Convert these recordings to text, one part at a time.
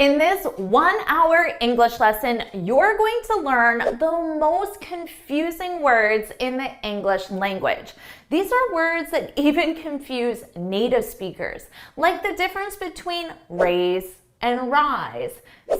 In this 1-hour English lesson, you're going to learn the most confusing words in the English language. These are words that even confuse native speakers, like the difference between raise and rise,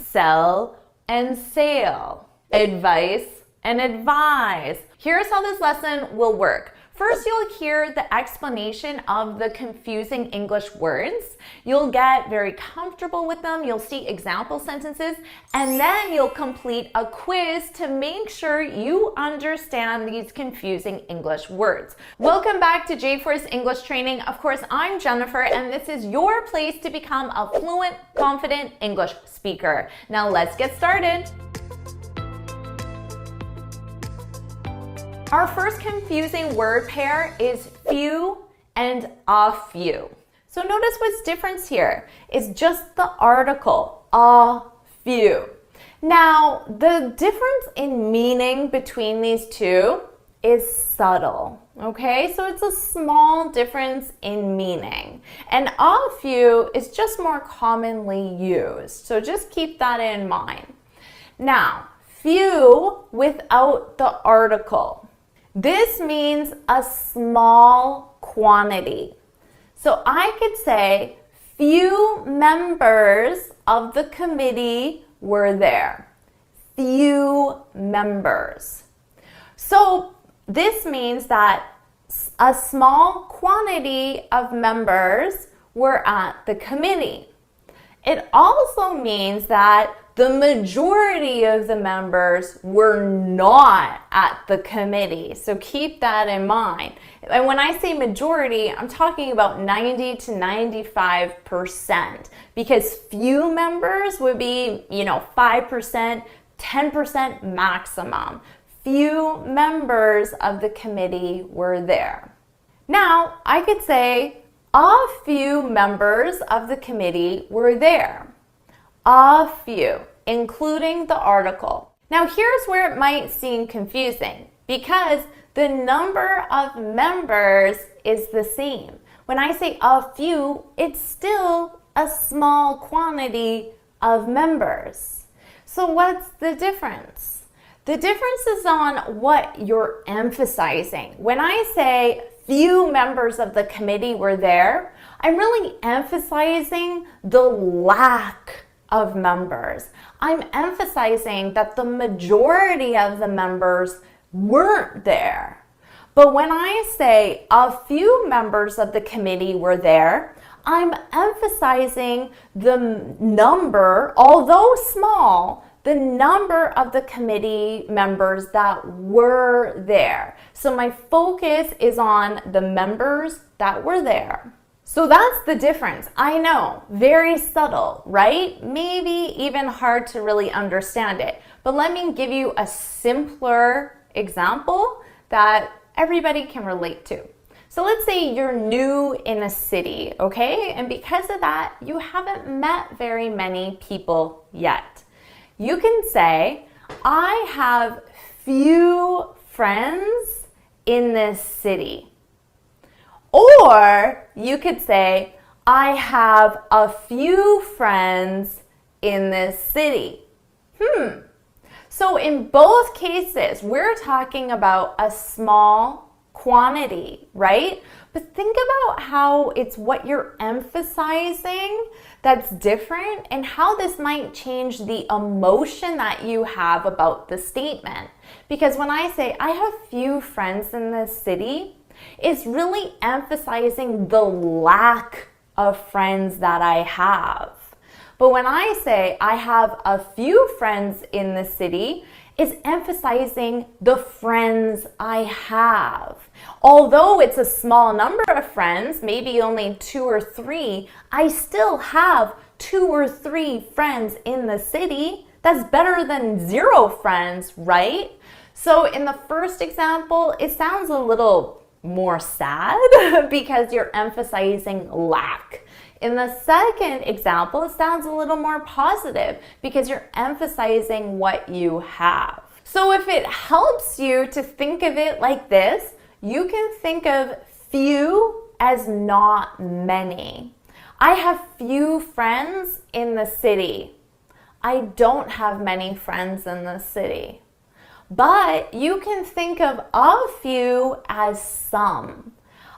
sell and sail, advice and advise. Here's how this lesson will work. First, you'll hear the explanation of the confusing English words. You'll get very comfortable with them. You'll see example sentences, and then you'll complete a quiz to make sure you understand these confusing English words. Welcome back to J-Force English Training. Of course, I'm Jennifer, and this is your place to become a fluent, confident English speaker. Now let's get started. Our first confusing word pair is few and a few. So notice what's different here is just the article, a few. Now, the difference in meaning between these two is subtle, okay? So it's a small difference in meaning. And a few is just more commonly used. So just keep that in mind. Now, few without the article. This means a small quantity. So I could say few members of the committee were there. Few members. So this means that a small quantity of members were at the committee. It also means that the majority of the members were not at the committee. So keep that in mind. And when I say majority, I'm talking about 90 to 95%, because few members would be, 5%, 10% maximum. Few members of the committee were there. Now, I could say a few members of the committee were there. A few, including the article. Now here's where it might seem confusing because the number of members is the same. When I say a few, it's still a small quantity of members. So what's the difference? The difference is on what you're emphasizing. When I say few members of the committee were there, I'm really emphasizing the lack of members. I'm emphasizing that the majority of the members weren't there. But when I say a few members of the committee were there, I'm emphasizing the number, although small, the number of the committee members that were there. So my focus is on the members that were there. So that's the difference. I know, very subtle, right? Maybe even hard to really understand it. But let me give you a simpler example that everybody can relate to. So let's say you're new in a city, okay? And because of that, you haven't met very many people yet. You can say, I have few friends in this city. Or you could say, I have a few friends in this city. So in both cases, we're talking about a small quantity, right? But think about how it's what you're emphasizing that's different and how this might change the emotion that you have about the statement. Because when I say, I have few friends in this city, it's really emphasizing the lack of friends that I have. But when I say I have a few friends in the city, it's emphasizing the friends I have. Although it's a small number of friends, maybe only 2 or 3, I still have 2 or 3 friends in the city. That's better than 0 friends, right? So in the first example, it sounds a little more sad because you're emphasizing lack. In the second example, it sounds a little more positive because you're emphasizing what you have. So if it helps you to think of it like this, you can think of few as not many. I have few friends in the city. I don't have many friends in the city. But you can think of a few as some.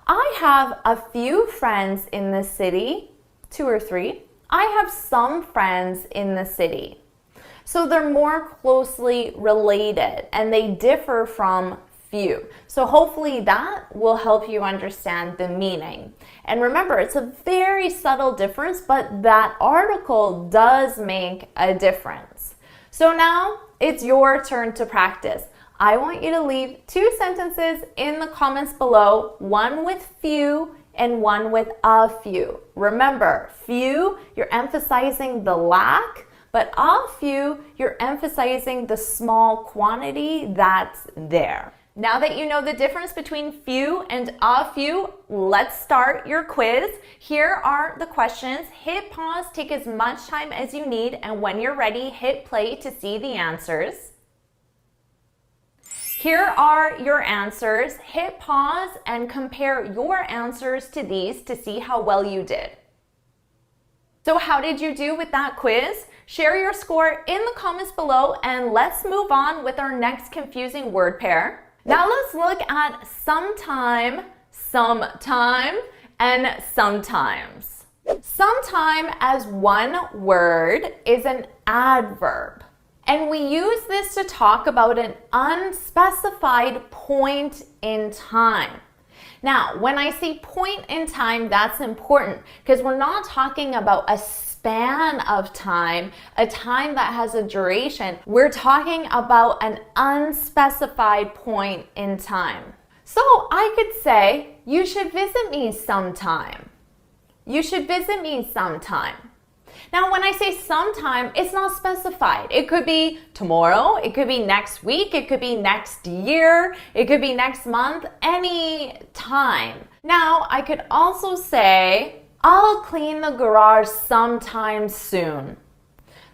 I have a few friends in the city, 2 or 3. I have some friends in the city. So they're more closely related and they differ from few. So hopefully that will help you understand the meaning. And remember, it's a very subtle difference, but that article does make a difference. So now it's your turn to practice. I want you to leave 2 sentences in the comments below, one with few and one with a few. Remember, few, you're emphasizing the lack, but a few, you're emphasizing the small quantity that's there. Now that you know the difference between few and a few, let's start your quiz. Here are the questions. Hit pause, take as much time as you need, and when you're ready, hit play to see the answers. Here are your answers. Hit pause and compare your answers to these to see how well you did. So how did you do with that quiz? Share your score in the comments below, and let's move on with our next confusing word pair. Now let's look at sometime, and sometimes. Sometime as one word is an adverb. And we use this to talk about an unspecified point in time. Now, when I say point in time, that's important because we're not talking about a span of time, a time that has a duration. We're talking about an unspecified point in time. So I could say, you should visit me sometime. You should visit me sometime. Now, when I say sometime, it's not specified. It could be tomorrow, it could be next week, it could be next year, it could be next month, any time. Now, I could also say, I'll clean the garage sometime soon.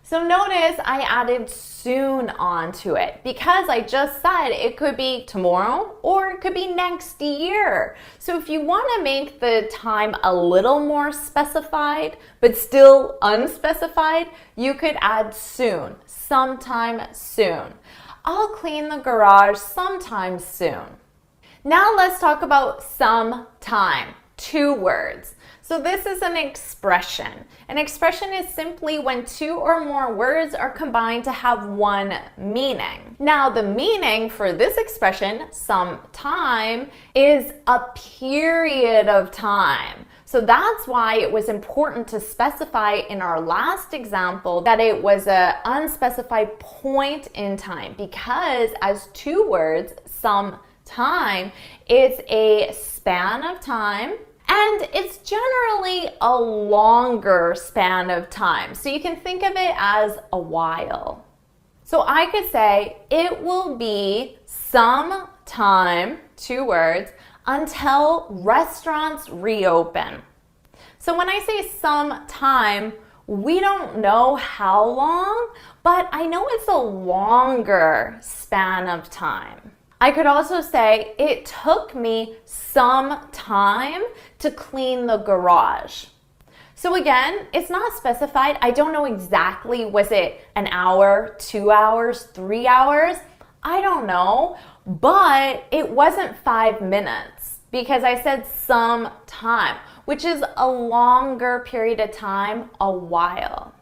So notice I added soon onto it because I just said it could be tomorrow or it could be next year. So if you want to make the time a little more specified but still unspecified, you could add soon, sometime soon. I'll clean the garage sometime soon. Now let's talk about sometime, 2 words. So this is an expression. An expression is simply when 2 or more words are combined to have one meaning. Now, the meaning for this expression, sometime, is a period of time. So that's why it was important to specify in our last example that it was an unspecified point in time, because as 2 words, sometime, it's a span of time. And it's generally a longer span of time. So you can think of it as a while. So I could say, it will be some time, 2 words, until restaurants reopen. So when I say some time, we don't know how long, but I know it's a longer span of time. I could also say, it took me some time to clean the garage. So again, it's not specified. I don't know exactly, was it an hour, 2 hours, 3 hours? I don't know, but it wasn't 5 minutes because I said some time, which is a longer period of time, a while.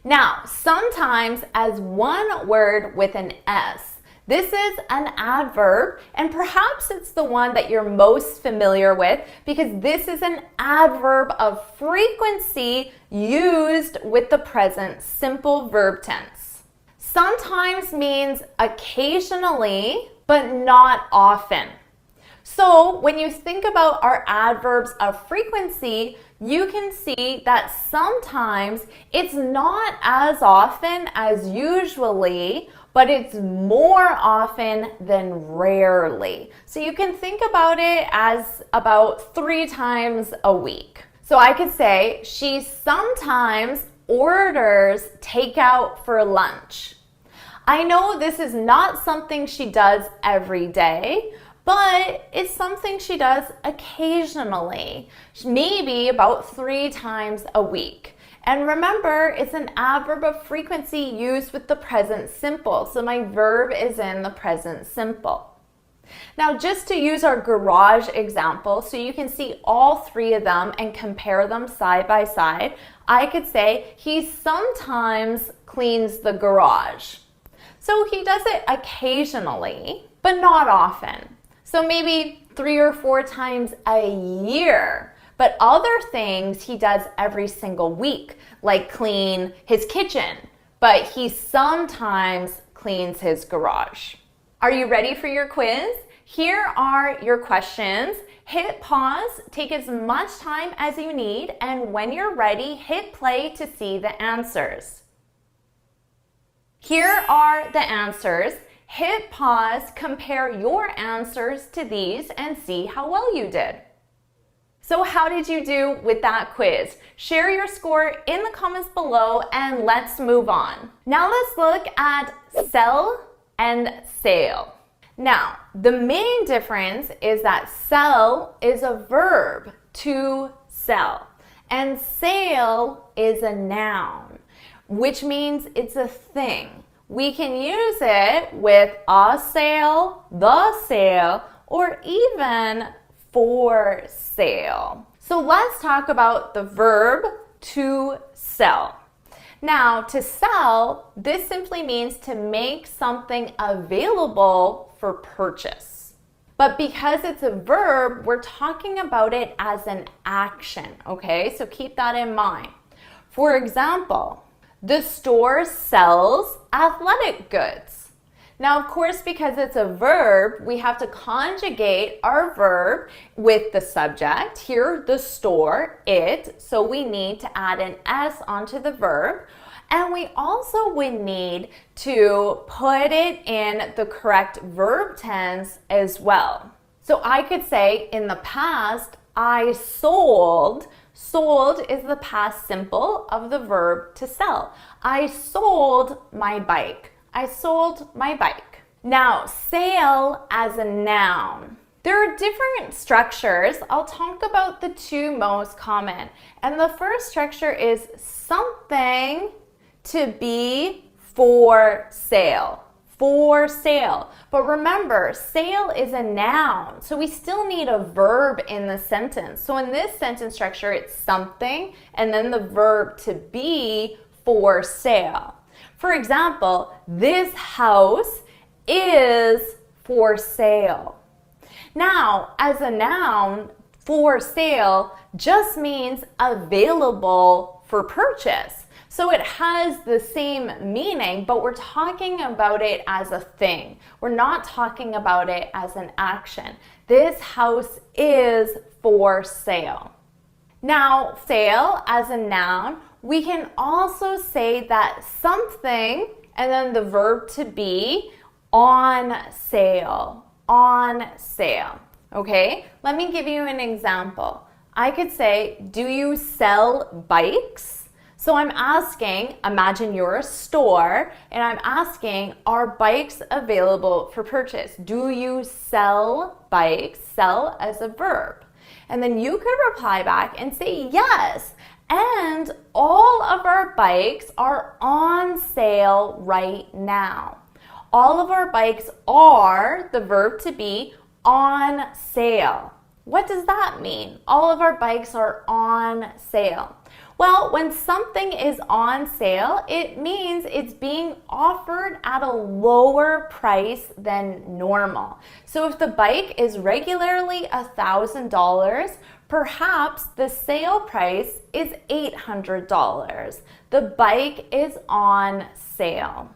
Now, sometimes as one word with an S. This is an adverb, and perhaps it's the one that you're most familiar with because this is an adverb of frequency used with the present simple verb tense. Sometimes means occasionally, but not often. So when you think about our adverbs of frequency, you can see that sometimes it's not as often as usually, but it's more often than rarely. So you can think about it as about 3 times a week. So I could say, she sometimes orders takeout for lunch. I know this is not something she does every day, but it's something she does occasionally, maybe about 3 times a week. And remember, it's an adverb of frequency used with the present simple. So my verb is in the present simple. Now, just to use our garage example, so you can see all three of them and compare them side by side, I could say he sometimes cleans the garage. So he does it occasionally, but not often. So maybe 3 or 4 times a year. But other things he does every single week, like clean his kitchen, but he sometimes cleans his garage. Are you ready for your quiz? Here are your questions. Hit pause, take as much time as you need, and when you're ready, hit play to see the answers. Here are the answers. Hit pause, compare your answers to these, and see how well you did. So how did you do with that quiz? Share your score in the comments below and let's move on. Now let's look at sell and sale. Now, the main difference is that sell is a verb, to sell, and sale is a noun, which means it's a thing. We can use it with a sale, the sale, or even for sale. So let's talk about the verb to sell. Now, to sell, this simply means to make something available for purchase. But because it's a verb, we're talking about it as an action, okay? So keep that in mind. For example, the store sells athletic goods. Now, of course, because it's a verb, we have to conjugate our verb with the subject. Here, the store, it. So we need to add an S onto the verb. And we also would need to put it in the correct verb tense as well. So I could say in the past, I sold. Sold is the past simple of the verb to sell. I sold my bike. I sold my bike. Now, sale as a noun. There are different structures. I'll talk about the two most common. And the first structure is something to be for sale. For sale. But remember, sale is a noun. So we still need a verb in the sentence. So in this sentence structure, it's something and then the verb to be for sale. For example, this house is for sale. Now, as a noun, for sale just means available for purchase. So it has the same meaning, but we're talking about it as a thing. We're not talking about it as an action. This house is for sale. Now, sale as a noun, we can also say that something and then the verb to be on sale, on sale. Okay, let me give you an example. I could say, do you sell bikes? So I'm asking, imagine you're a store, and I'm asking, are bikes available for purchase? Do you sell bikes? Sell as a verb. And then you could reply back and say yes. And all of our bikes are on sale right now. All of our bikes are, the verb to be, on sale. What does that mean? All of our bikes are on sale. Well, when something is on sale, it means it's being offered at a lower price than normal. So if the bike is regularly $1,000, perhaps the sale price is $800. The bike is on sale.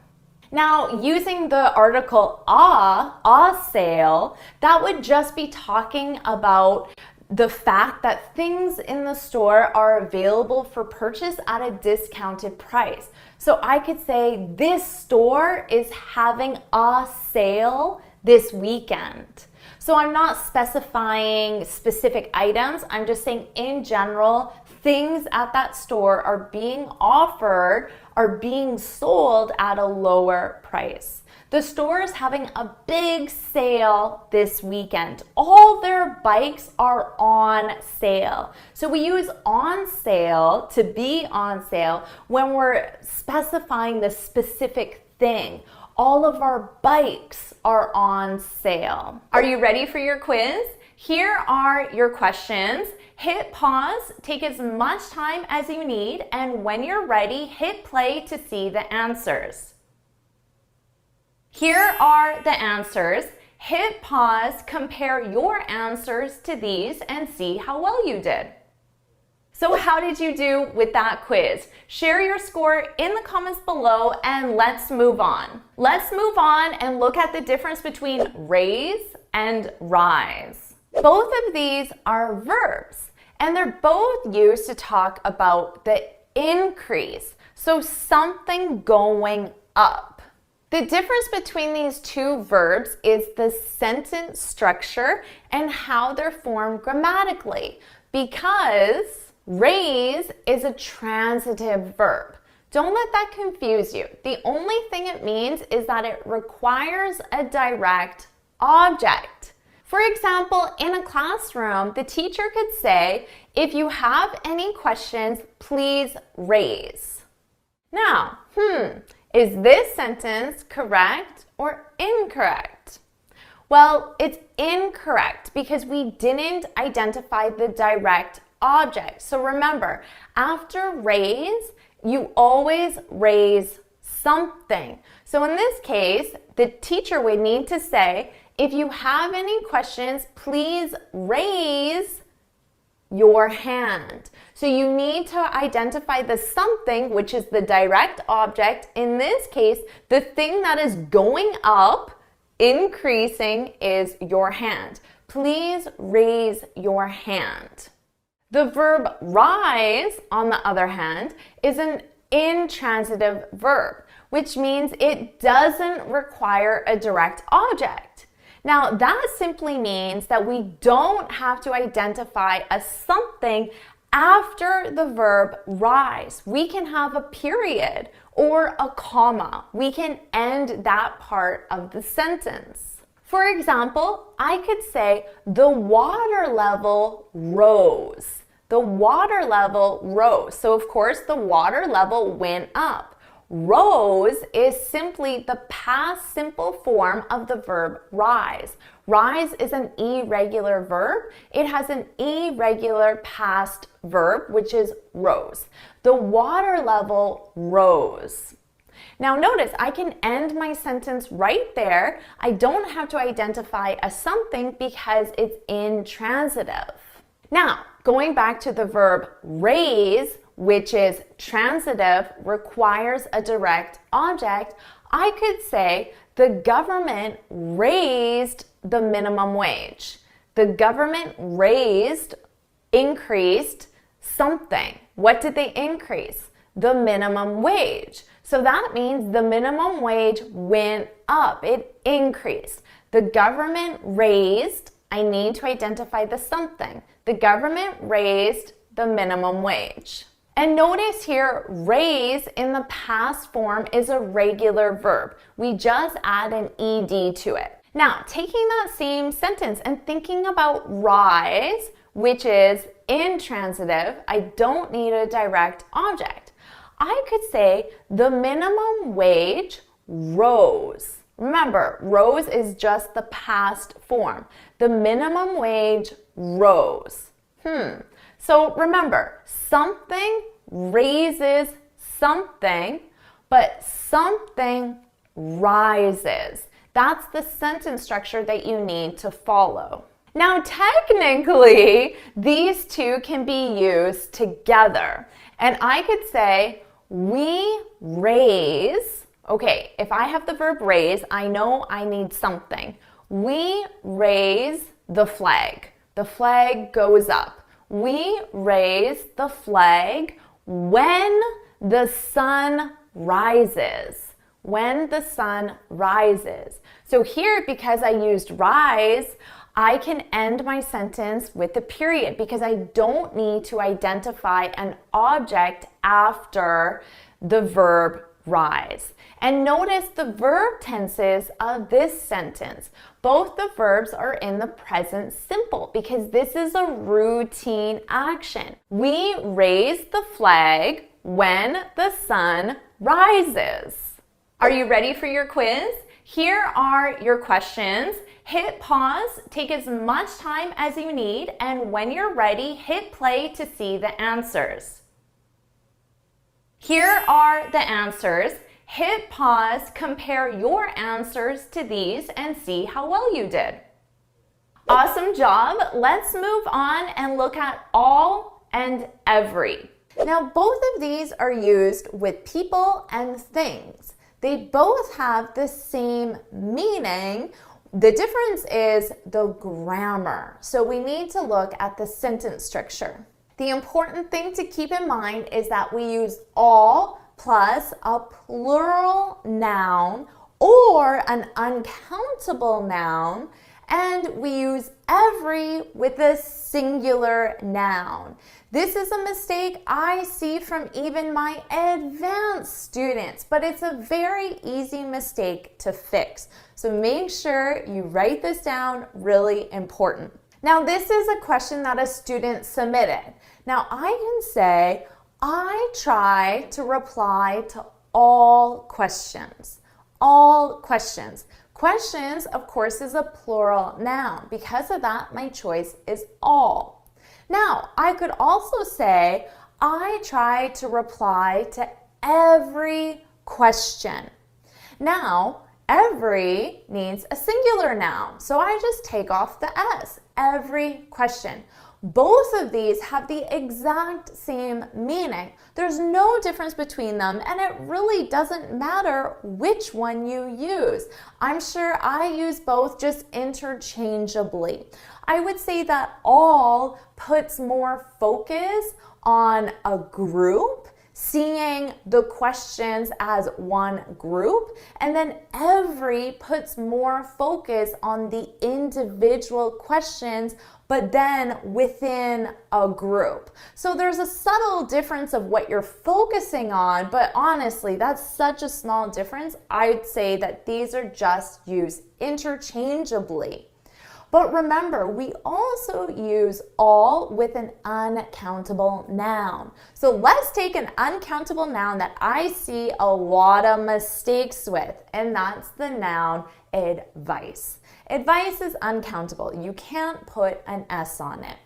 Now, using the article a sale, that would just be talking about the fact that things in the store are available for purchase at a discounted price. So I could say this store is having a sale this weekend. So I'm not specifying specific items. I'm just saying in general, things at that store are being offered are being sold at a lower price. The store is having a big sale this weekend. All their bikes are on sale. So we use on sale to be on sale when we're specifying the specific thing. All of our bikes are on sale. Are you ready for your quiz? Here are your questions. Hit pause, take as much time as you need, and when you're ready, hit play to see the answers. Here are the answers. Hit pause, compare your answers to these, and see how well you did. So how did you do with that quiz? Share your score in the comments below and let's move on. Let's move on and look at the difference between raise and rise. Both of these are verbs and they're both used to talk about the increase, so something going up. The difference between these two verbs is the sentence structure and how they're formed grammatically, because raise is a transitive verb. Don't let that confuse you. The only thing it means is that it requires a direct object. For example, in a classroom, the teacher could say, if you have any questions, please raise. Now, is this sentence correct or incorrect? Well, it's incorrect because we didn't identify the direct object. So remember, after raise, you always raise something. So in this case, the teacher would need to say, if you have any questions, please raise your hand. So you need to identify the something, which is the direct object. In this case, the thing that is going up, increasing, is your hand. Please raise your hand. The verb rise, on the other hand, is an intransitive verb, which means it doesn't require a direct object. Now, that simply means that we don't have to identify a something after the verb rise. We can have a period or a comma. We can end that part of the sentence. For example, I could say the water level rose. The water level rose. So of course the water level went up. Rose is simply the past simple form of the verb rise. Rise is an irregular verb. It has an irregular past verb, which is rose. The water level rose. Now notice, I can end my sentence right there. I don't have to identify a something because it's intransitive. Now, going back to the verb raise, which is transitive, requires a direct object, I could say the government raised the minimum wage. The government raised, increased something. What did they increase? The minimum wage. So that means the minimum wage went up, it increased. The government raised, I need to identify the something. The government raised the minimum wage. And notice here, raise in the past form is a regular verb. We just add an ed to it. Now, taking that same sentence and thinking about rise, which is intransitive, I don't need a direct object. I could say the minimum wage rose. Remember, rose is just the past form. The minimum wage rose. So remember, something raises something, but something rises. That's the sentence structure that you need to follow. Now, technically, these two can be used together. And I could say, we raise. Okay, if I have the verb raise, I know I need something. We raise the flag. The flag goes up. We raise the flag when the sun rises. When the sun rises. So here, because I used rise, I can end my sentence with a period because I don't need to identify an object after the verb rise. And notice the verb tenses of this sentence. Both the verbs are in the present simple because this is a routine action. We raise the flag when the sun rises. Are you ready for your quiz? Here are your questions. Hit pause, take as much time as you need, and when you're ready, hit play to see the answers. Here are the answers. Hit pause, compare your answers to these, and see how well you did. Awesome job. Let's move on and look at all and every. Now, both of these are used with people and things. They both have the same meaning. The difference is the grammar. So we need to look at the sentence structure. The important thing to keep in mind is that we use all plus a plural noun or an uncountable noun, and we use every with a singular noun. This is a mistake I see from even my advanced students, but it's a very easy mistake to fix. So make sure you write this down, really important. Now, this is a question that a student submitted. Now, I can say, I try to reply to all questions. All questions. Questions, of course, is a plural noun. Because of that, my choice is all. Now, I could also say, I try to reply to every question. Now, every needs a singular noun, so I just take off the S. Every question. Both of these have the exact same meaning. There's no difference between them, and it really doesn't matter which one you use. I'm sure I use both just interchangeably. I would say that all puts more focus on a group, seeing the questions as one group, and then every puts more focus on the individual questions, but then within a group. So there's a subtle difference of what you're focusing on, but honestly, that's such a small difference. I'd say that these are just used interchangeably. But remember, we also use all with an uncountable noun. So let's take an uncountable noun that I see a lot of mistakes with, and that's the noun advice. Advice is uncountable. You can't put an S on it.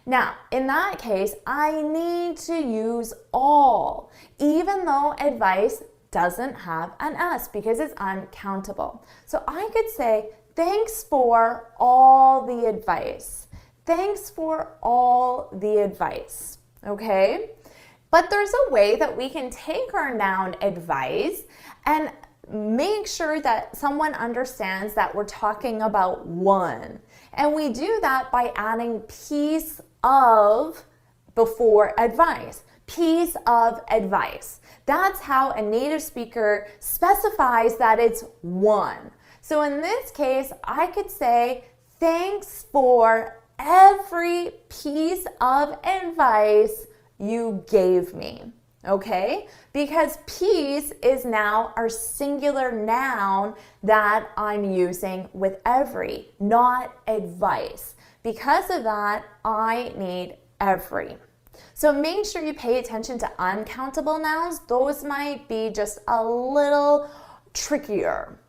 Now, in that case, I need to use all, even though advice doesn't have an S because it's uncountable. So I could say, thanks for all the advice. Thanks for all the advice, okay? But there's a way that we can take our noun advice and make sure that someone understands that we're talking about one. And we do that by adding piece of before advice. Piece of advice. That's how a native speaker specifies that it's one. So in this case, I could say, thanks for every piece of advice you gave me, okay? Because piece is now our singular noun that I'm using with every, not advice. Because of that, I need every. So make sure you pay attention to uncountable nouns. Those might be just a little trickier.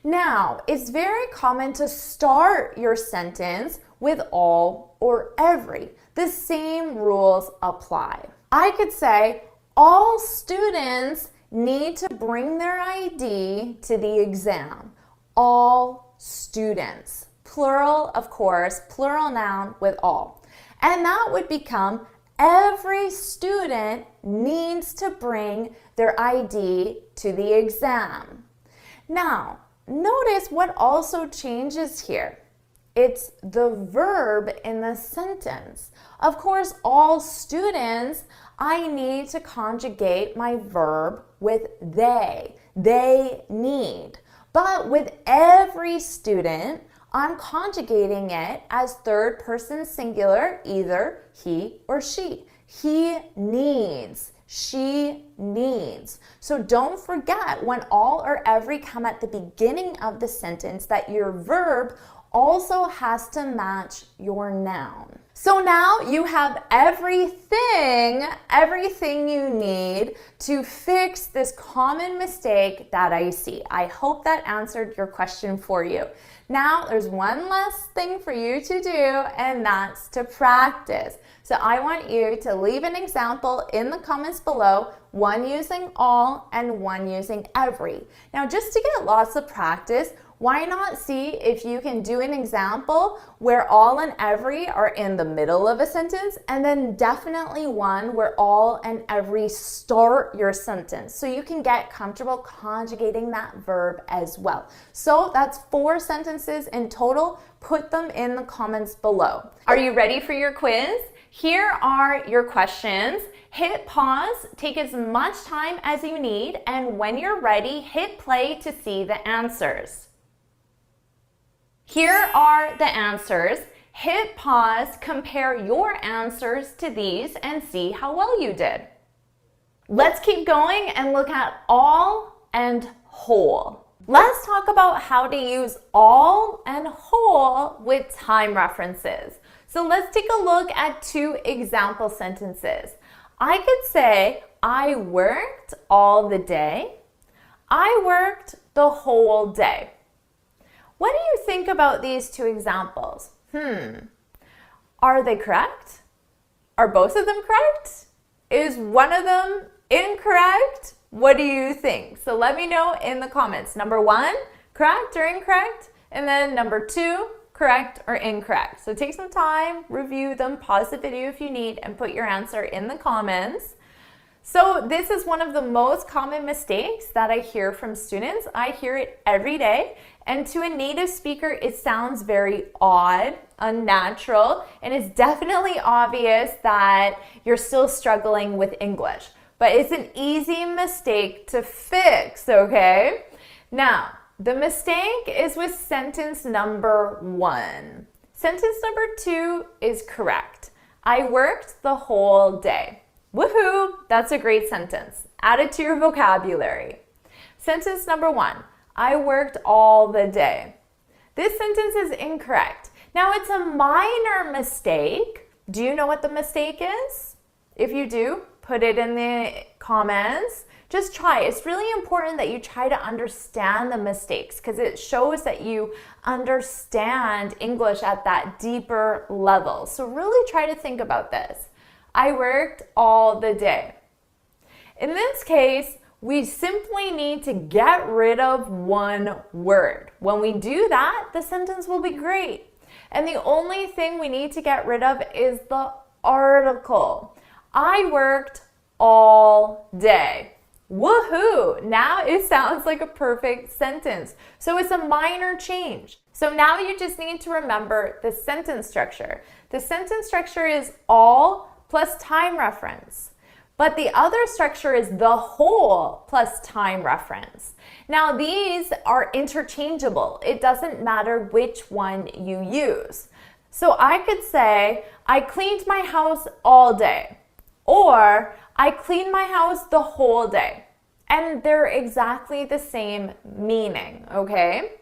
Now, it's very common to start your sentence with all or every. The same rules apply. I could say, all students need to bring their ID to the exam. All students. Plural, of course, plural noun with all. And that would become, every student needs to bring their ID to the exam. Now, notice what also changes here. It's the verb in the sentence. Of course, all students, I need to conjugate my verb with they. They need. But with every student, I'm conjugating it as third person singular, either he or she. He needs. she needs. So don't forget when all or every come at the beginning of the sentence that your verb also has to match your noun. So now you have everything you need to fix this common mistake that I see. I hope that answered your question for you. Now there's one last thing for you to do, and that's to practice. So I want you to leave an example in the comments below, one using all and one using every. Now just to get lots of practice, why not see if you can do an example where all and every are in the middle of a sentence, and then definitely one where all and every start your sentence, so you can get comfortable conjugating that verb as well. So that's 4 sentences in total. Put them in the comments below. Are you ready for your quiz? Here are your questions. Hit pause, take as much time as you need, and when you're ready, hit play to see the answers. Here are the answers. Hit pause, compare your answers to these, and see how well you did. Let's keep going and look at all and whole. Let's talk about how to use all and whole with time references. So let's take a look at 2 example sentences. I could say, I worked all the day. I worked the whole day. What do you think about these 2 examples? Are they correct? Are both of them correct? Is one of them incorrect? What do you think? So let me know in the comments. Number 1, correct or incorrect? And then number 2, correct or incorrect. So take some time, review them, pause the video if you need, and put your answer in the comments. So this is one of the most common mistakes that I hear from students. I hear it every day, and to a native speaker, it sounds very odd, unnatural, and it's definitely obvious that you're still struggling with English. But it's an easy mistake to fix, okay? Now, the mistake is with sentence number 1. Sentence number 2 is correct. I worked the whole day. Woohoo! That's a great sentence. Add it to your vocabulary. Sentence number 1, I worked all the day. This sentence is incorrect. Now, it's a minor mistake. Do you know what the mistake is? If you do, put it in the comments. Just try. It's really important that you try to understand the mistakes because it shows that you understand English at that deeper level. So really try to think about this. I worked all the day. In this case, we simply need to get rid of one word. When we do that, the sentence will be great. And the only thing we need to get rid of is the article. I worked all day. Woohoo! Now it sounds like a perfect sentence. So it's a minor change. So now you just need to remember the sentence structure. The sentence structure is all plus time reference. But the other structure is the whole plus time reference. Now these are interchangeable. It doesn't matter which one you use. So I could say, I cleaned my house all day. Or, I cleaned my house the whole day. And they're exactly the same meaning, okay?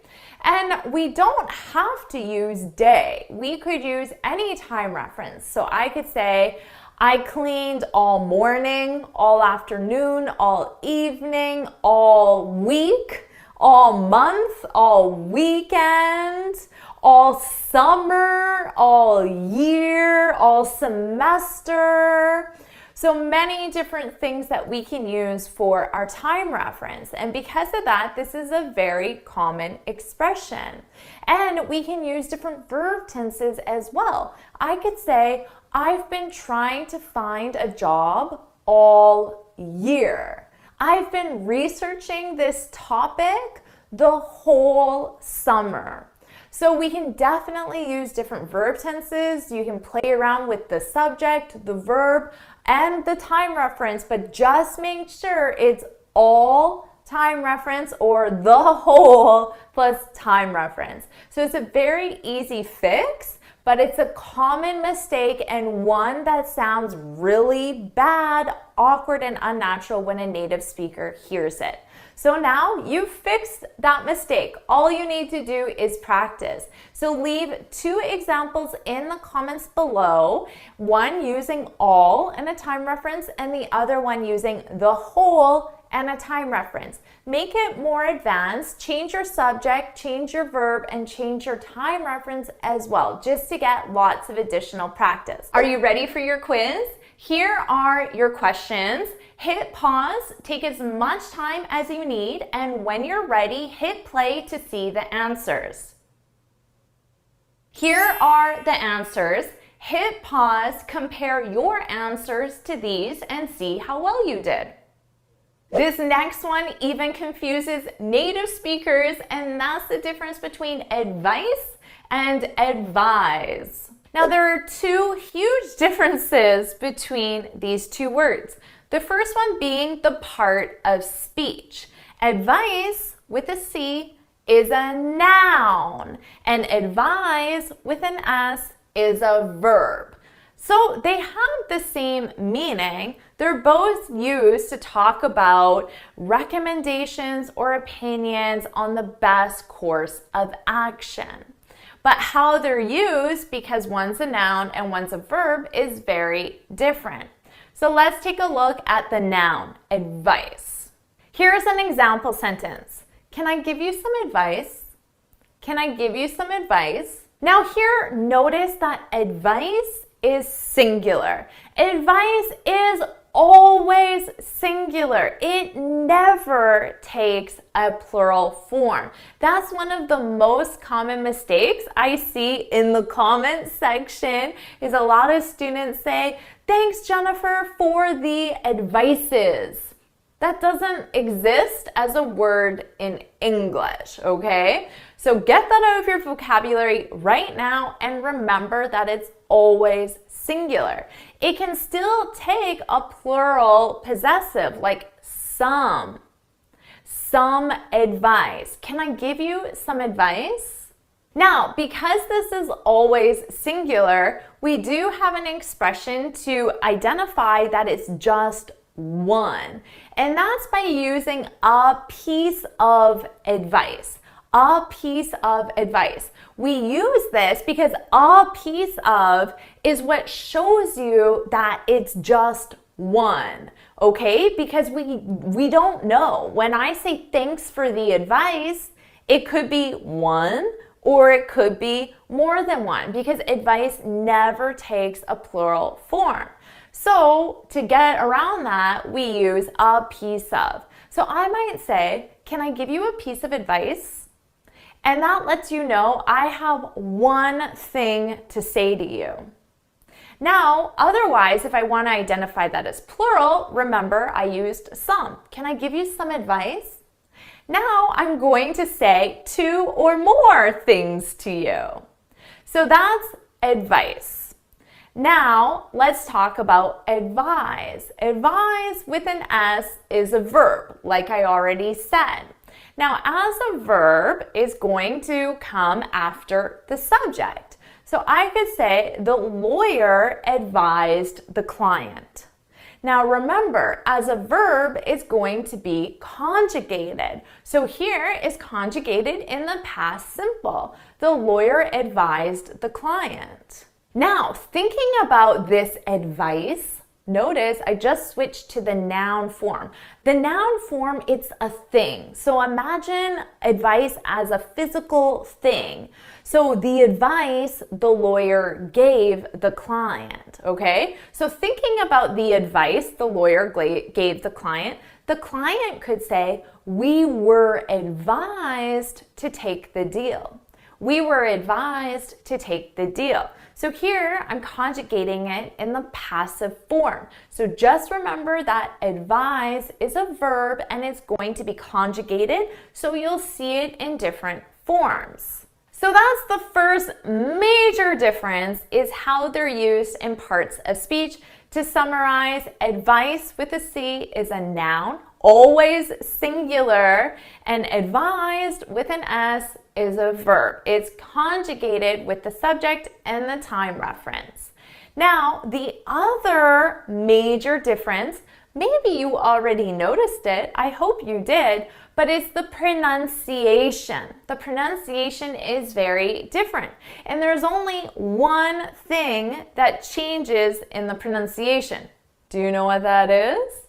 And we don't have to use day. We could use any time reference. So I could say, I cleaned all morning, all afternoon, all evening, all week, all month, all weekend, all summer, all year, all semester. So many different things that we can use for our time reference. And because of that, this is a very common expression. And we can use different verb tenses as well. I could say, I've been trying to find a job all year. I've been researching this topic the whole summer. So we can definitely use different verb tenses. You can play around with the subject, the verb, and the time reference, but just make sure it's all time reference or the whole plus time reference. So it's a very easy fix, but it's a common mistake and one that sounds really bad, awkward, and unnatural when a native speaker hears it. So now you've fixed that mistake. All you need to do is practice. So leave 2 examples in the comments below, one using all and a time reference and the other one using the whole and a time reference. Make it more advanced, change your subject, change your verb, and change your time reference as well, just to get lots of additional practice. Are you ready for your quiz? Here are your questions. Hit pause, take as much time as you need, and when you're ready, hit play to see the answers. Here are the answers. Hit pause, compare your answers to these, and see how well you did. This next one even confuses native speakers, and that's the difference between advice and advise. Now, there are 2 huge differences between these 2 words. The first one being the part of speech. Advice with a C is a noun, and advise with an S is a verb. So they have the same meaning. They're both used to talk about recommendations or opinions on the best course of action. But how they're used, because one's a noun and one's a verb, is very different. So let's take a look at the noun, advice. Here's an example sentence. Can I give you some advice? Can I give you some advice? Now here, notice that advice is singular. Advice is always singular. It never takes a plural form. That's one of the most common mistakes I see in the comments section, is a lot of students say, "Thanks, Jennifer, for the advices." That doesn't exist as a word in English, okay? So get that out of your vocabulary right now and remember that it's always singular. It can still take a plural possessive like some advice. Can I give you some advice? Now, because this is always singular, we do have an expression to identify that it's just one, and that's by using a piece of advice. A piece of advice. We use this because a piece of is what shows you that it's just one, okay? Because we don't know. When I say thanks for the advice, it could be one or it could be more than one, because advice never takes a plural form. So to get around that, we use a piece of. So I might say, can I give you a piece of advice? And that lets you know I have one thing to say to you. Now, otherwise, if I want to identify that as plural, remember I used some. Can I give you some advice? Now I'm going to say 2 or more things to you. So that's advice. Now let's talk about advise. Advise with an S is a verb, like I already said. Now, as a verb is going to come after the subject. So I could say the lawyer advised the client. Now remember, as a verb, it's going to be conjugated. So here is conjugated in the past simple. The lawyer advised the client. Now, thinking about this advice, notice I just switched to the noun form. The noun form, it's a thing. So imagine advice as a physical thing. So the advice the lawyer gave the client, okay? So thinking about the advice the lawyer gave the client could say, we were advised to take the deal. We were advised to take the deal. So here I'm conjugating it in the passive form. So just remember that advise is a verb and it's going to be conjugated, so you'll see it in different forms. So that's the first major difference, is how they're used in parts of speech. To summarize, advice with a C is a noun always singular, and advised with an S is a verb. It's conjugated with the subject and the time reference. Now, the other major difference, maybe you already noticed it, I hope you did, but it's the pronunciation. The pronunciation is very different. And there's only one thing that changes in the pronunciation. Do you know what that is?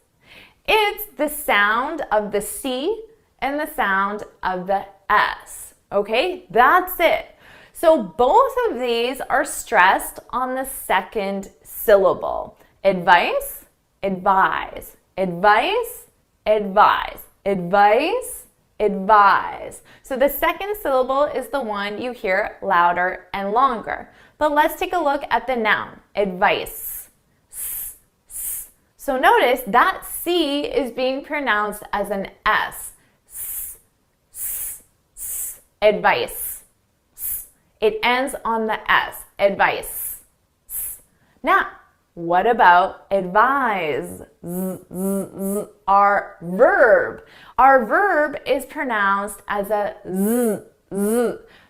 It's the sound of the C and the sound of the S. Okay, that's it. So both of these are stressed on the second syllable. Advice, advise, advice, advise, advice, advise. So the second syllable is the one you hear louder and longer. But let's take a look at the noun, advice. So notice that C is being pronounced as an S. Advice. It ends on the S, advice. Now, what about advise? Our verb. Our verb is pronounced as a Z.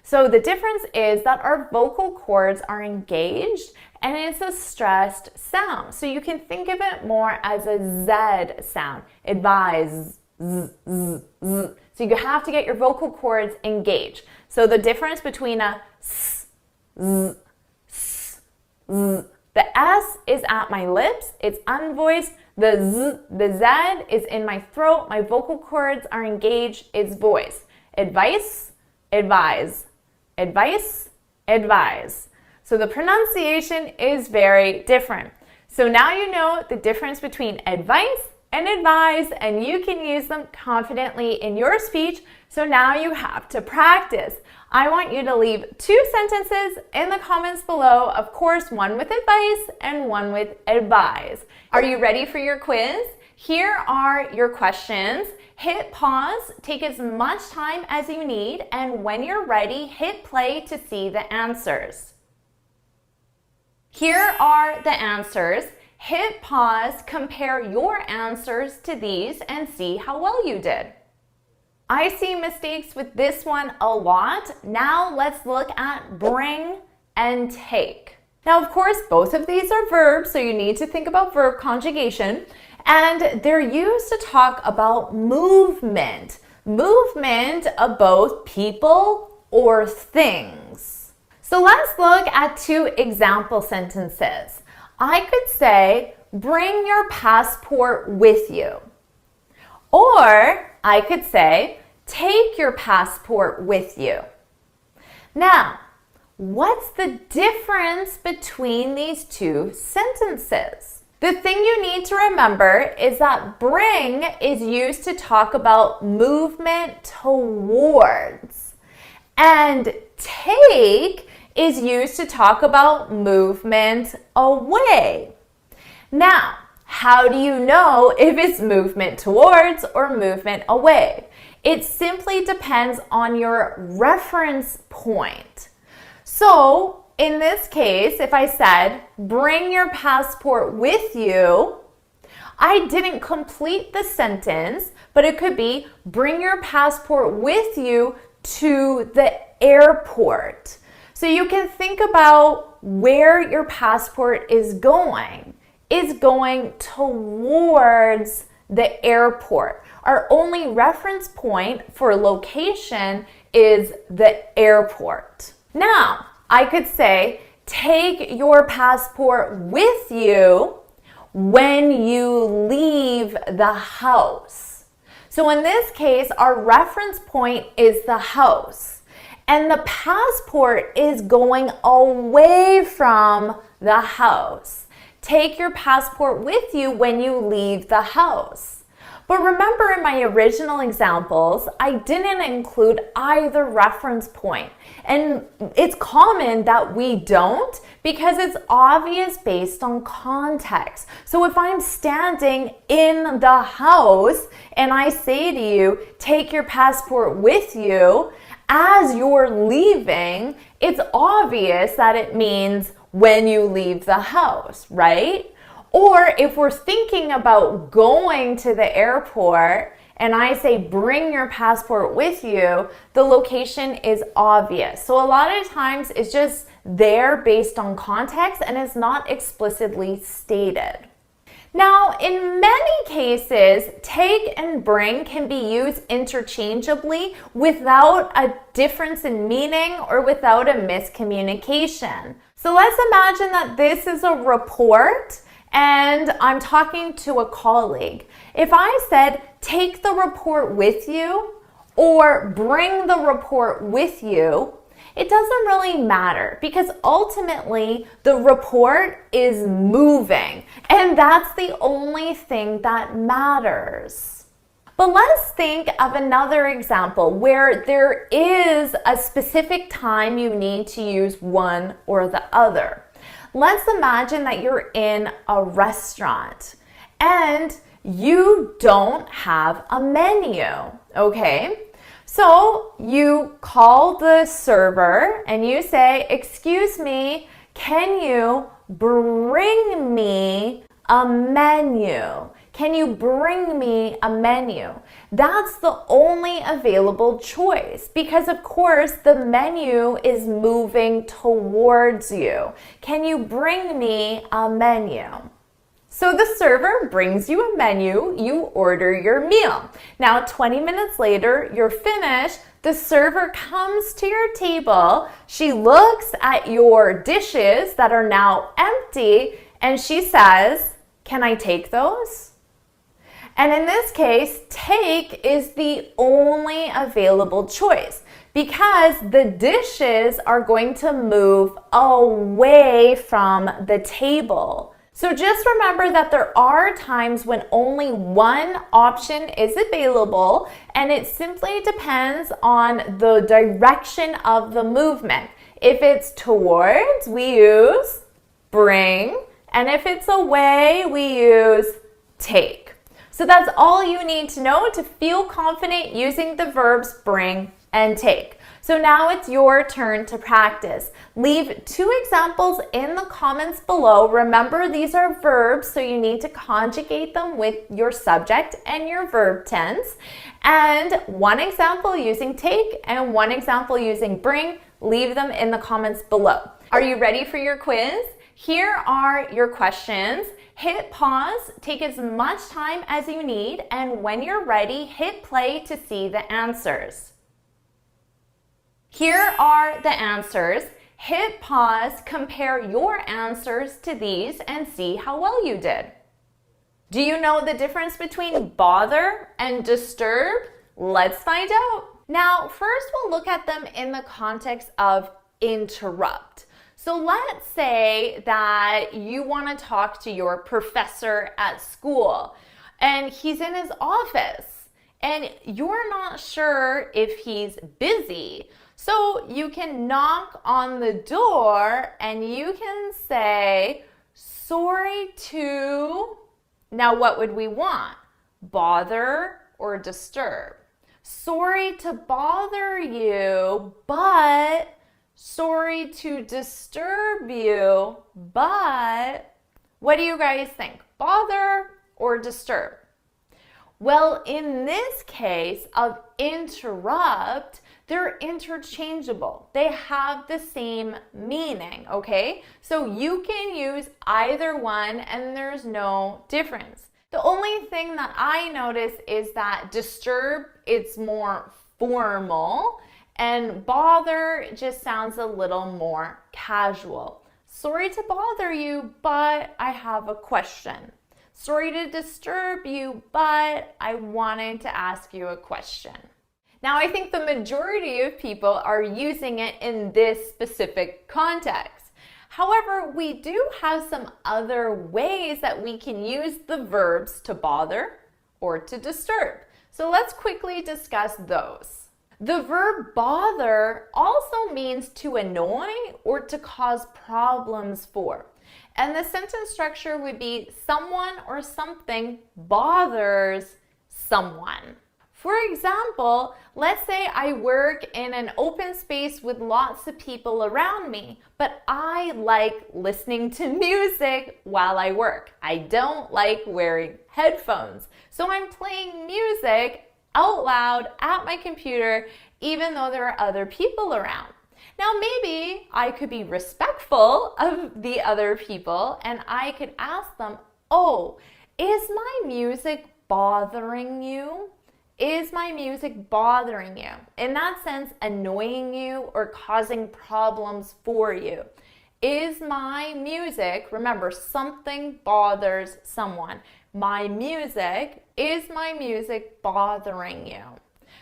So the difference is that our vocal cords are engaged and it's a stressed sound. So you can think of it more as a Z sound. Advise. So you have to get your vocal cords engaged. So the difference between a S, Z, S, Z. The S is at my lips, it's unvoiced. The Z is in my throat, my vocal cords are engaged, it's voiced. Advice, advise. Advice, advise. So the pronunciation is very different. So now you know the difference between advice and advise, and you can use them confidently in your speech. So now you have to practice. I want you to leave 2 sentences in the comments below, of course, one with advice and one with advise. Are you ready for your quiz? Here are your questions. Hit pause, take as much time as you need, and when you're ready, hit play to see the answers. Here are the answers. Hit pause, compare your answers to these, and see how well you did. I see mistakes with this one a lot. Now let's look at bring and take. Now, of course, both of these are verbs, so you need to think about verb conjugation. And they're used to talk about movement. Movement of both people or things. So let's look at 2 example sentences. I could say, bring your passport with you. Or I could say, take your passport with you. Now, what's the difference between these 2 sentences? The thing you need to remember is that bring is used to talk about movement towards, and take is used to talk about movement away. Now, how do you know if it's movement towards or movement away? It simply depends on your reference point. So, in this case, if I said, bring your passport with you, I didn't complete the sentence, but it could be, bring your passport with you to the airport. So you can think about where your passport is going. It's going towards the airport. Our only reference point for location is the airport. Now, I could say, take your passport with you when you leave the house. So in this case, our reference point is the house, and the passport is going away from the house. Take your passport with you when you leave the house. But remember, in my original examples, I didn't include either reference point. And it's common that we don't because it's obvious based on context. So if I'm standing in the house and I say to you, take your passport with you, as you're leaving, it's obvious that it means when you leave the house, right? Or if we're thinking about going to the airport and I say, bring your passport with you, the location is obvious. So a lot of times it's just there based on context and it's not explicitly stated. Now, in many cases, take and bring can be used interchangeably without a difference in meaning or without a miscommunication. So let's imagine that this is a report and I'm talking to a colleague. If I said, take the report with you or bring the report with you, it doesn't really matter because ultimately the report is moving and that's the only thing that matters. But let's think of another example where there is a specific time you need to use one or the other. Let's imagine that you're in a restaurant and you don't have a menu, okay? So you call the server and you say, excuse me, can you bring me a menu? Can you bring me a menu? That's the only available choice because of course the menu is moving towards you. Can you bring me a menu? So the server brings you a menu, you order your meal. Now 20 minutes later, you're finished, the server comes to your table, she looks at your dishes that are now empty, and she says, can I take those? And in this case, take is the only available choice because the dishes are going to move away from the table. So just remember that there are times when only one option is available and it simply depends on the direction of the movement. If it's towards, we use bring, and if it's away, we use take. So that's all you need to know to feel confident using the verbs bring and take. So now it's your turn to practice. Leave 2 examples in the comments below. Remember, these are verbs, so you need to conjugate them with your subject and your verb tense. And 1 example using take and 1 example using bring. Leave them in the comments below. Are you ready for your quiz? Here are your questions. Hit pause, take as much time as you need, and when you're ready, hit play to see the answers. Here are the answers. Hit pause, compare your answers to these, and see how well you did. Do you know the difference between bother and disturb? Let's find out. Now, first we'll look at them in the context of interrupt. So let's say that you want to talk to your professor at school and he's in his office and you're not sure if he's busy. So you can knock on the door and you can say, sorry to, now what would we want? Bother or disturb? Sorry to bother you, but sorry to disturb you, but what do you guys think? Bother or disturb? Well, in this case of interrupt, they're interchangeable. They have the same meaning, okay? So you can use either one and there's no difference. The only thing that I notice is that disturb, it's more formal, and bother just sounds a little more casual. Sorry to bother you, but I have a question. Sorry to disturb you, but I wanted to ask you a question. Now, I think the majority of people are using it in this specific context. However, we do have some other ways that we can use the verbs to bother or to disturb. So let's quickly discuss those. The verb bother also means to annoy or to cause problems for. And the sentence structure would be someone or something bothers someone. For example, let's say I work in an open space with lots of people around me, but I like listening to music while I work. I don't like wearing headphones. So I'm playing music out loud at my computer, even though there are other people around. Now, maybe I could be respectful of the other people and I could ask them, oh, is my music bothering you? Is my music bothering you? In that sense, annoying you or causing problems for you? Is my music, remember, something bothers someone. Is my music bothering you?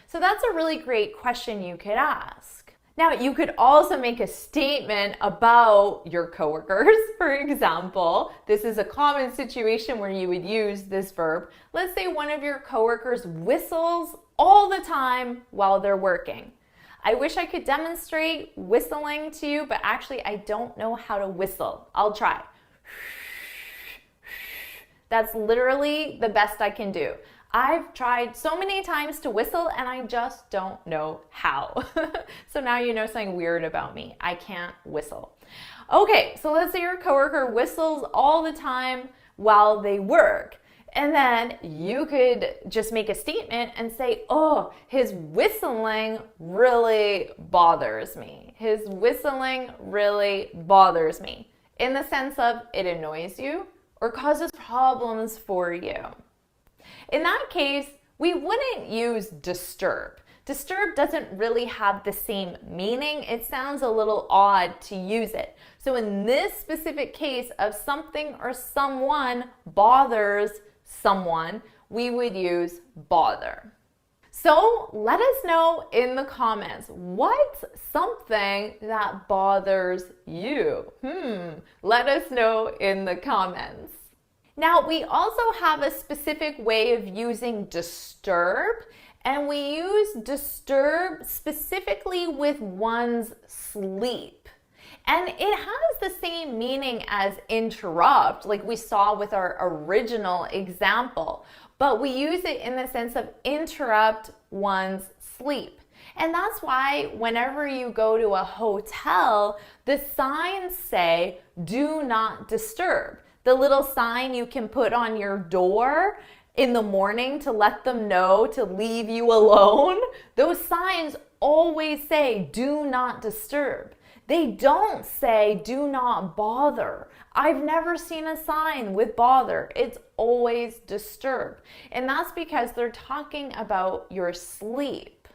So that's a really great question you could ask. Now, you could also make a statement about your coworkers. For example, this is a common situation where you would use this verb. Let's say one of your coworkers whistles all the time while they're working. I wish I could demonstrate whistling to you, but actually I don't know how to whistle. I'll try. That's literally the best I can do. I've tried so many times to whistle and I just don't know how. So now you know something weird about me. I can't whistle. Okay, so let's say your coworker whistles all the time while they work. And then you could just make a statement and say, oh, his whistling really bothers me. His whistling really bothers me. In the sense of it annoys you or causes problems for you. In that case, we wouldn't use disturb. Disturb doesn't really have the same meaning. It sounds a little odd to use it. So in this specific case of something or someone bothers someone, we would use bother. So let us know in the comments, what's something that bothers you? Let us know in the comments. Now, we also have a specific way of using disturb, and we use disturb specifically with one's sleep. And it has the same meaning as interrupt, like we saw with our original example, but we use it in the sense of interrupt one's sleep. And that's why whenever you go to a hotel, the signs say, do not disturb. The little sign you can put on your door in the morning to let them know to leave you alone, those signs always say, do not disturb. They don't say, do not bother. I've never seen a sign with bother. It's always disturb. And that's because they're talking about your sleep.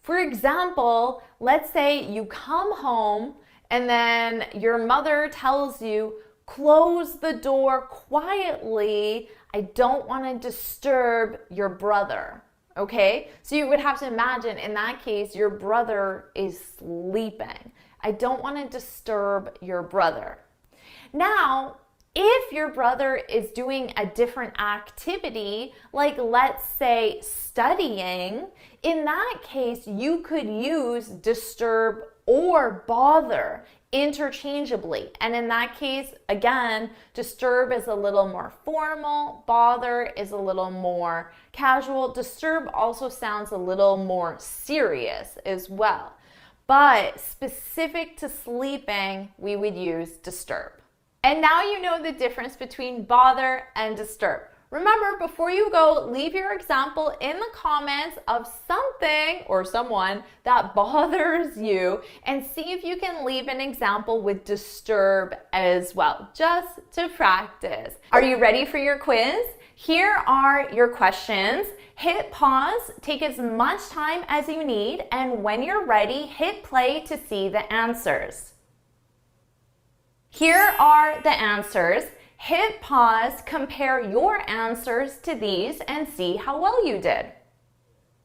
For example, let's say you come home and then your mother tells you, close the door quietly. I don't want to disturb your brother. Okay? So you would have to imagine in that case, your brother is sleeping. I don't want to disturb your brother. Now, if your brother is doing a different activity, like let's say studying, in that case, you could use disturb or bother interchangeably. And in that case, again, disturb is a little more formal, bother is a little more casual. Disturb also sounds a little more serious as well. But specific to sleeping, we would use disturb. And now you know the difference between bother and disturb. Remember, before you go, leave your example in the comments of something or someone that bothers you and see if you can leave an example with disturb as well, just to practice. Are you ready for your quiz? Here are your questions. Hit pause, take as much time as you need, and when you're ready, hit play to see the answers. Here are the answers. Hit pause, compare your answers to these, and see how well you did.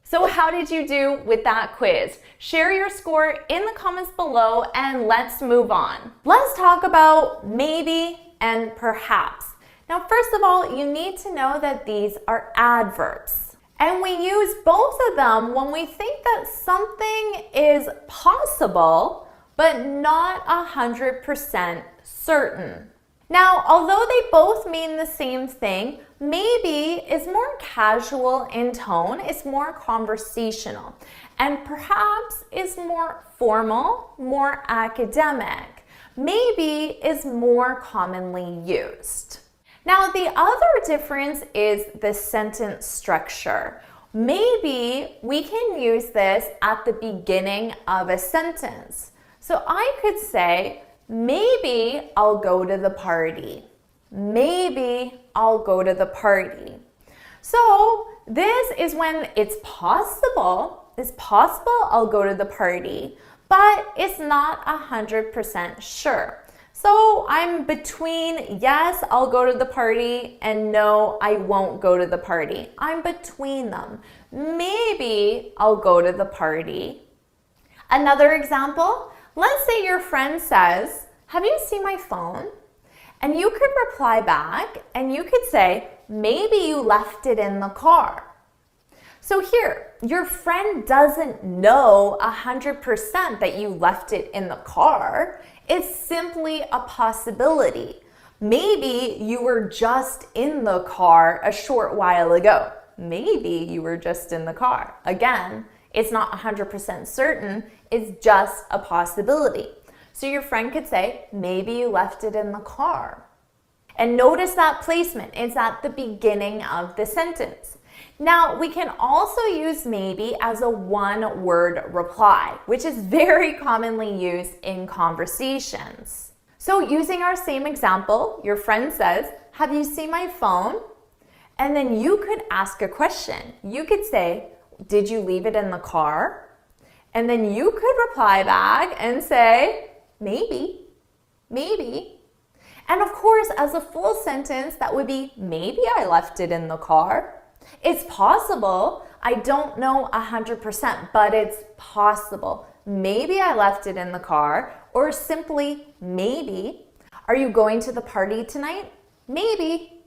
So how did you do with that quiz? Share your score in the comments below, and let's move on. Let's talk about maybe and perhaps. Now, first of all, you need to know that these are adverbs. And we use both of them when we think that something is possible, but not 100% certain. Now, although they both mean the same thing, maybe is more casual in tone, it's more conversational, and perhaps is more formal, more academic. Maybe is more commonly used. Now, the other difference is the sentence structure. Maybe we can use this at the beginning of a sentence. So I could say, maybe I'll go to the party. Maybe I'll go to the party. So this is when it's possible I'll go to the party, but it's not 100% sure. So I'm between yes, I'll go to the party and no, I won't go to the party. I'm between them. Maybe I'll go to the party. Another example, let's say your friend says, have you seen my phone? And you could reply back and you could say, maybe you left it in the car. So here, your friend doesn't know 100% that you left it in the car. It's simply a possibility. Maybe you were just in the car a short while ago. Maybe you were just in the car. Again, it's not 100% certain, it's just a possibility. So your friend could say, maybe you left it in the car. And notice that placement, it's at the beginning of the sentence. Now, we can also use maybe as a one-word reply, which is very commonly used in conversations. So using our same example, your friend says, have you seen my phone? And then you could ask a question. You could say, did you leave it in the car? And then you could reply back and say, maybe. And of course, as a full sentence, that would be, maybe I left it in the car. It's possible. I don't know 100%, but it's possible. Maybe I left it in the car, or simply maybe. Are you going to the party tonight? Maybe.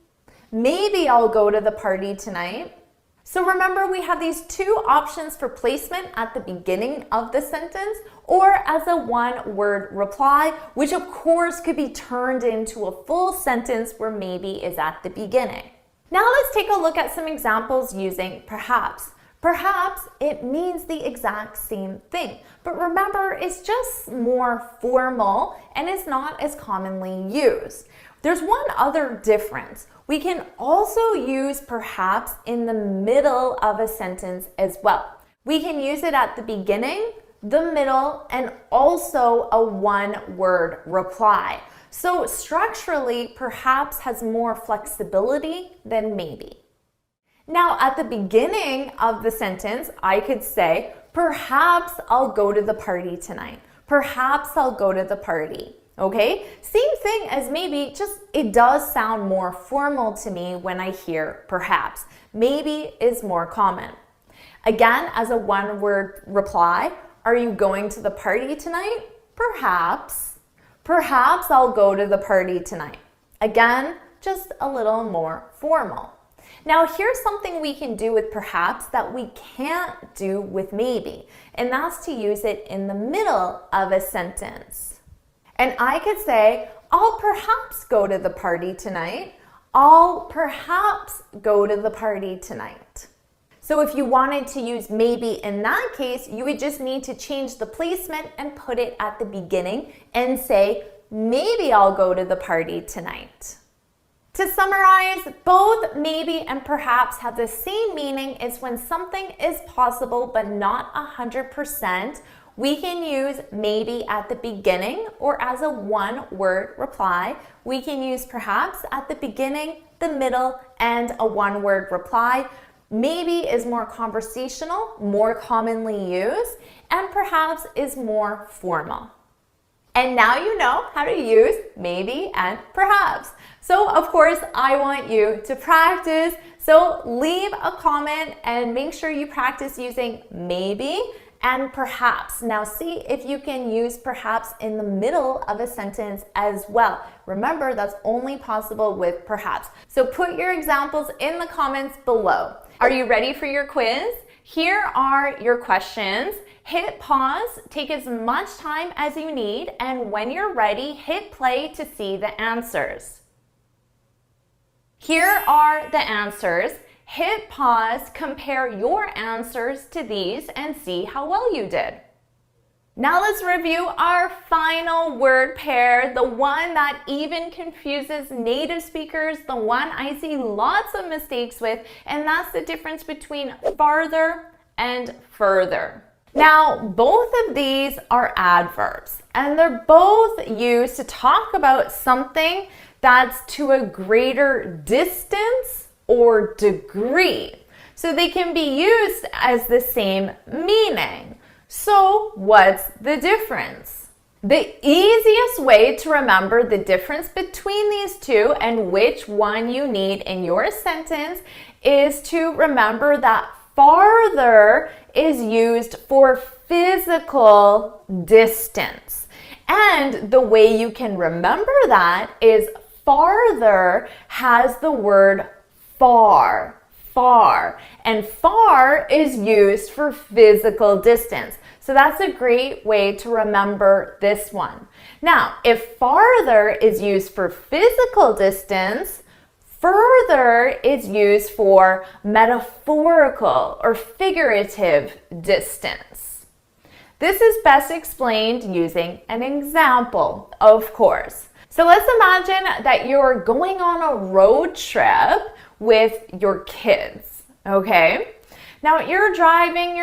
Maybe I'll go to the party tonight. So remember, we have these two options for placement at the beginning of the sentence or as a one-word reply, which of course could be turned into a full sentence where maybe is at the beginning. Now let's take a look at some examples using perhaps. Perhaps it means the exact same thing, but remember, it's just more formal and it's not as commonly used. There's one other difference. We can also use perhaps in the middle of a sentence as well. We can use it at the beginning, the middle, and also a one-word reply. So structurally, perhaps has more flexibility than maybe. Now, at the beginning of the sentence, I could say, perhaps I'll go to the party tonight. Perhaps I'll go to the party. Okay? Same thing as maybe, just it does sound more formal to me when I hear perhaps. Maybe is more common. Again, as a one-word reply, are you going to the party tonight? Perhaps. Perhaps I'll go to the party tonight. Again, just a little more formal. Now, here's something we can do with perhaps that we can't do with maybe, and that's to use it in the middle of a sentence. And I could say, I'll perhaps go to the party tonight. I'll perhaps go to the party tonight. So if you wanted to use maybe in that case, you would just need to change the placement and put it at the beginning and say, maybe I'll go to the party tonight. To summarize, both maybe and perhaps have the same meaning. It's when something is possible but not 100%. We can use maybe at the beginning or as a one-word reply. We can use perhaps at the beginning, the middle, and a one-word reply. Maybe is more conversational, more commonly used, and perhaps is more formal. And now you know how to use maybe and perhaps. So of course, I want you to practice. So leave a comment and make sure you practice using maybe and perhaps. Now see if you can use perhaps in the middle of a sentence as well. Remember, that's only possible with perhaps. So put your examples in the comments below. Are you ready for your quiz? Here are your questions. hit pause, take as much time as you need, and when you're ready, hit play to see the answers. Here are the answers. Hit pause, compare your answers to these, and see how well you did. Now let's review our final word pair, the one that even confuses native speakers, the one I see lots of mistakes with, and that's the difference between farther and further. Now, both of these are adverbs, and they're both used to talk about something that's to a greater distance or degree. So they can be used as the same meaning. So what's the difference? The easiest way to remember the difference between these two and which one you need in your sentence is to remember that farther is used for physical distance. And the way you can remember that is farther has the word far. And far is used for physical distance. So that's a great way to remember this one. Now, if farther is used for physical distance, further is used for metaphorical or figurative distance. This is best explained using an example, of course. So let's imagine that you're going on a road trip with your kids, okay? Now you're driving.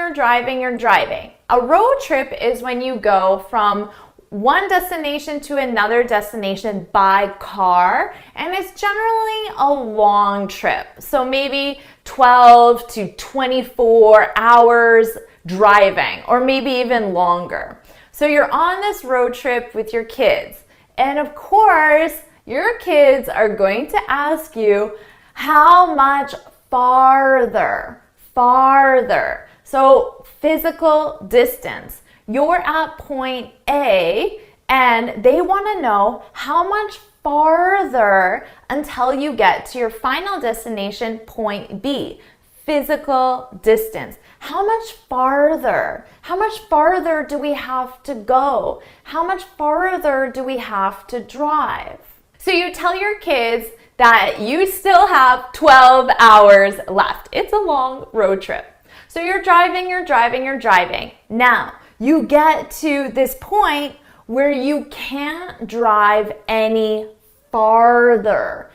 A road trip is when you go from one destination to another destination by car, and it's generally a long trip. So maybe 12 to 24 hours driving, or maybe even longer. So you're on this road trip with your kids, and of course, your kids are going to ask you, how much farther? So physical distance. You're at point A and they want to know how much farther until you get to your final destination, point B. Physical distance. How much farther? How much farther do we have to go? How much farther do we have to drive? So you tell your kids that you still have 12 hours left. It's a long road trip. So you're driving. Now, you get to this point where you can't drive any farther.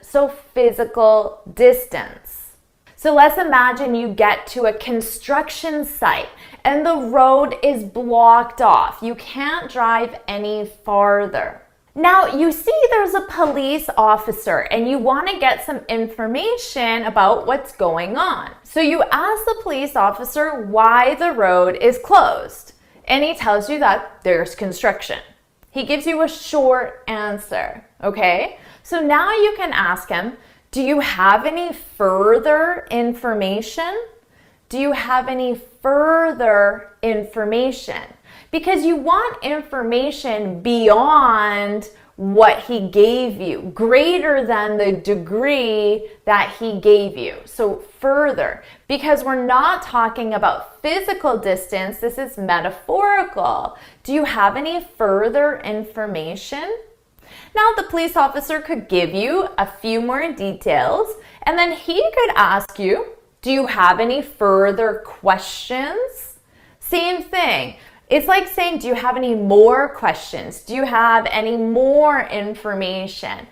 So physical distance. So let's imagine you get to a construction site and the road is blocked off. You can't drive any farther. Now, you see there's a police officer and you want to get some information about what's going on. So you ask the police officer why the road is closed, and he tells you that there's construction. He gives you a short answer, okay? So now you can ask him, do you have any further information? Because you want information beyond what he gave you, greater than the degree that he gave you. So further, because we're not talking about physical distance, this is metaphorical. Do you have any further information? Now, the police officer could give you a few more details, and then he could ask you, do you have any further questions? Same thing. It's like saying, do you have any more questions? Do you have any more information?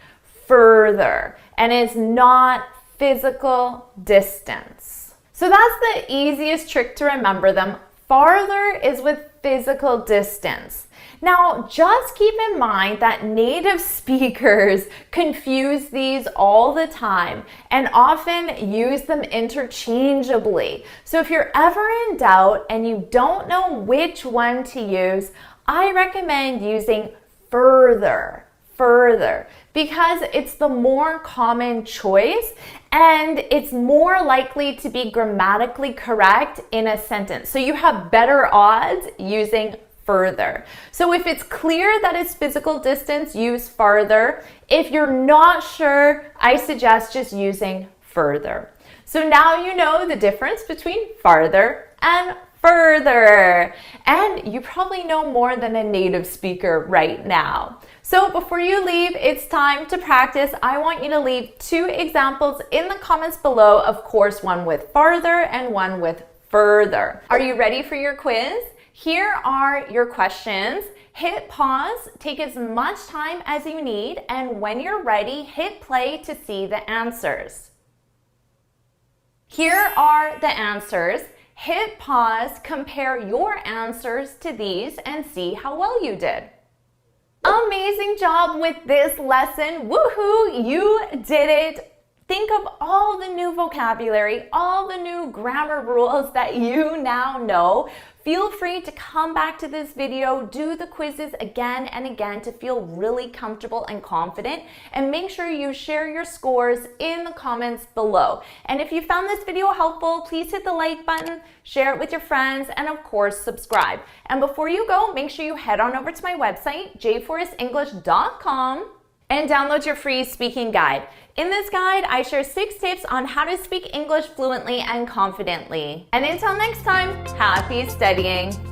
Further. And it's not physical distance. So that's the easiest trick to remember them. Farther is with physical distance. Now, just keep in mind that native speakers confuse these all the time and often use them interchangeably. So if you're ever in doubt and you don't know which one to use, I recommend using further, because it's the more common choice and it's more likely to be grammatically correct in a sentence. So you have better odds using further. So if it's clear that it's physical distance, use farther. If you're not sure, I suggest just using further. So now you know the difference between farther and further. And you probably know more than a native speaker right now. So before you leave, it's time to practice. I want you to leave 2 examples in the comments below, of course, one with farther and one with further. Are you ready for your quiz? Here are your questions. Hit pause, take as much time as you need, and when you're ready, hit play to see the answers. Here are the answers. Hit pause, compare your answers to these, and see how well you did. Amazing job with this lesson. Woohoo! You did it. Think of all the new vocabulary, all the new grammar rules that you now know. Feel free to come back to this video, do the quizzes again and again to feel really comfortable and confident, and make sure you share your scores in the comments below. And if you found this video helpful, please hit the like button, share it with your friends, and of course, subscribe. And before you go, make sure you head on over to my website, jforrestenglish.com, and download your free speaking guide. In this guide, I share 6 tips on how to speak English fluently and confidently. And until next time, happy studying!